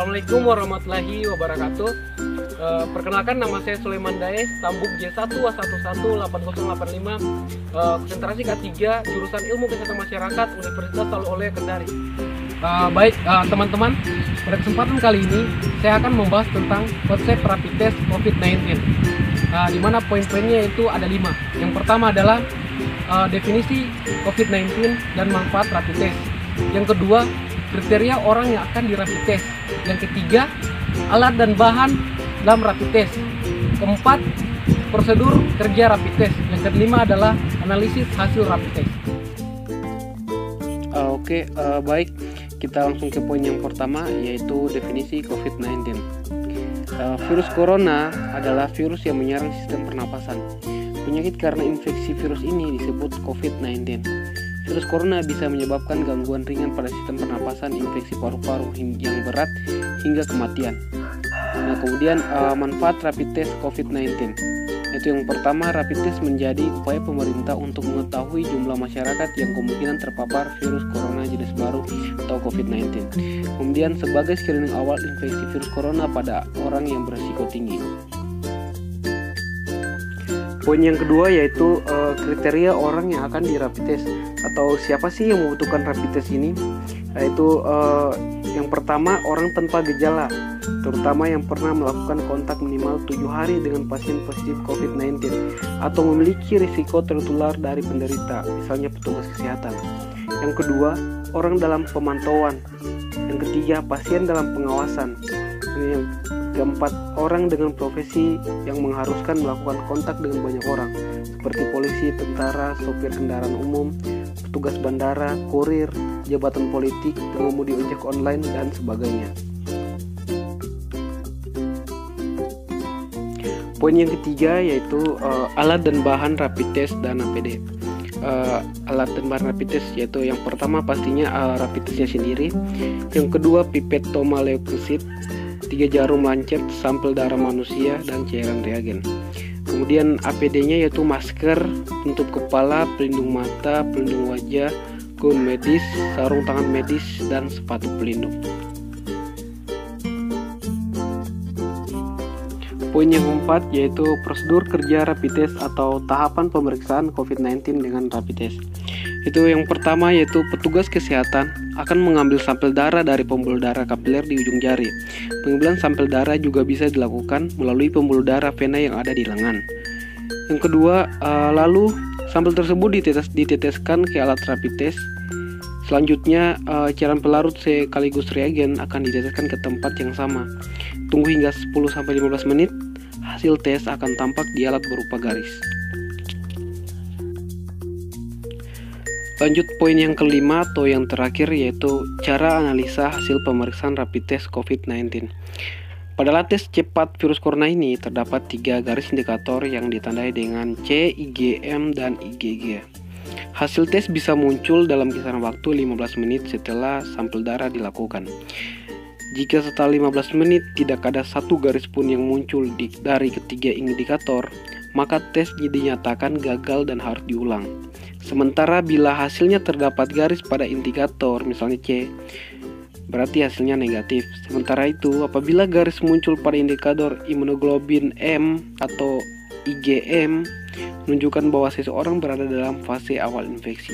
Assalamualaikum warahmatullahi wabarakatuh. Perkenalkan, nama saya Sulaiman Daes, Tambuk J1A118085, konsentrasi K3, jurusan Ilmu Kesehatan Masyarakat, Universitas Salih Aulia Kendari. Baik teman-teman, pada kesempatan kali ini saya akan membahas tentang konsep rapid test COVID-19, di mana poin-poinnya itu ada 5. Yang pertama adalah definisi COVID-19 dan manfaat rapid test. Yang kedua, kriteria orang yang akan di rapid test. Yang ketiga, alat dan bahan dalam rapid test. Keempat, prosedur kerja rapid test. Yang kelima adalah analisis hasil rapid test. Baik, kita langsung ke poin yang pertama, yaitu definisi COVID-19. Virus corona adalah virus yang menyerang sistem pernapasan. Penyakit karena infeksi virus ini disebut COVID-19. Virus corona bisa menyebabkan gangguan ringan pada sistem pernapasan, infeksi paru-paru yang berat, hingga kematian. Nah, kemudian manfaat rapid test COVID-19. Itu yang pertama, rapid test menjadi upaya pemerintah untuk mengetahui jumlah masyarakat yang kemungkinan terpapar virus corona jenis baru atau COVID-19. Kemudian sebagai screening awal infeksi virus corona pada orang yang berisiko tinggi. Poin yang kedua yaitu kriteria orang yang akan di rapid test, atau siapa sih yang membutuhkan rapid test ini. Yaitu yang pertama, orang tanpa gejala, terutama yang pernah melakukan kontak minimal 7 hari dengan pasien positif COVID-19 atau memiliki risiko tertular dari penderita, misalnya petugas kesehatan. Yang kedua, orang dalam pemantauan. Yang ketiga, pasien dalam pengawasan. Yang keempat, orang dengan profesi yang mengharuskan melakukan kontak dengan banyak orang, seperti polisi, tentara, sopir kendaraan umum, petugas bandara, kurir, jabatan politik, pengemudi ojek online, dan sebagainya. Poin yang ketiga yaitu alat dan bahan rapid test dan APD. Alat dan bahan rapid test yaitu yang pertama pastinya rapid testnya sendiri, yang kedua pipet toma leukosit, 3 jarum lancet, sampel darah manusia, dan cairan reagen. Kemudian APD-nya yaitu masker, penutup kepala, pelindung mata, pelindung wajah, gaun medis, sarung tangan medis, dan sepatu pelindung. Poin yang keempat yaitu prosedur kerja rapid test atau tahapan pemeriksaan COVID-19 dengan rapid test. Itu yang pertama yaitu petugas kesehatan akan mengambil sampel darah dari pembuluh darah kapiler di ujung jari. Pengambilan sampel darah juga bisa dilakukan melalui pembuluh darah vena yang ada di lengan. Yang kedua, lalu sampel tersebut diteteskan ke alat rapid test. Selanjutnya, cairan pelarut sekaligus reagen akan diteteskan ke tempat yang sama. Tunggu hingga 10-15 menit, hasil tes akan tampak di alat berupa garis. Lanjut poin yang kelima atau yang terakhir, yaitu cara analisa hasil pemeriksaan rapid test COVID-19. Pada alat tes cepat virus corona ini terdapat 3 garis indikator yang ditandai dengan C, IgM, dan IgG. Hasil tes bisa muncul dalam kisaran waktu 15 menit setelah sampel darah dilakukan. Jika setelah 15 menit tidak ada satu garis pun yang muncul dari ketiga indikator, maka tes dinyatakan gagal dan harus diulang. Sementara bila hasilnya terdapat garis pada indikator, misalnya C, berarti hasilnya negatif. Sementara itu, apabila garis muncul pada indikator imunoglobulin M atau IgM, menunjukkan bahwa seseorang berada dalam fase awal infeksi.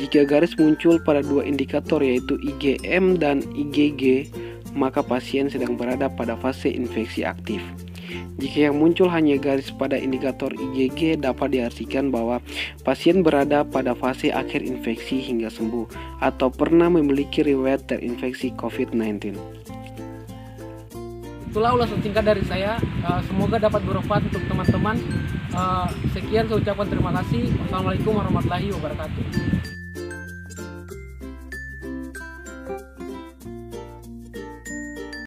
Jika garis muncul pada 2 indikator yaitu IgM dan IgG, maka pasien sedang berada pada fase infeksi aktif. Jika yang muncul hanya garis pada indikator IgG, dapat diartikan bahwa pasien berada pada fase akhir infeksi hingga sembuh atau pernah memiliki riwayat terinfeksi COVID-19. Itulah ulasan singkat dari saya. Semoga dapat bermanfaat untuk teman-teman. Sekian, saya ucapkan terima kasih. Wassalamualaikum warahmatullahi wabarakatuh.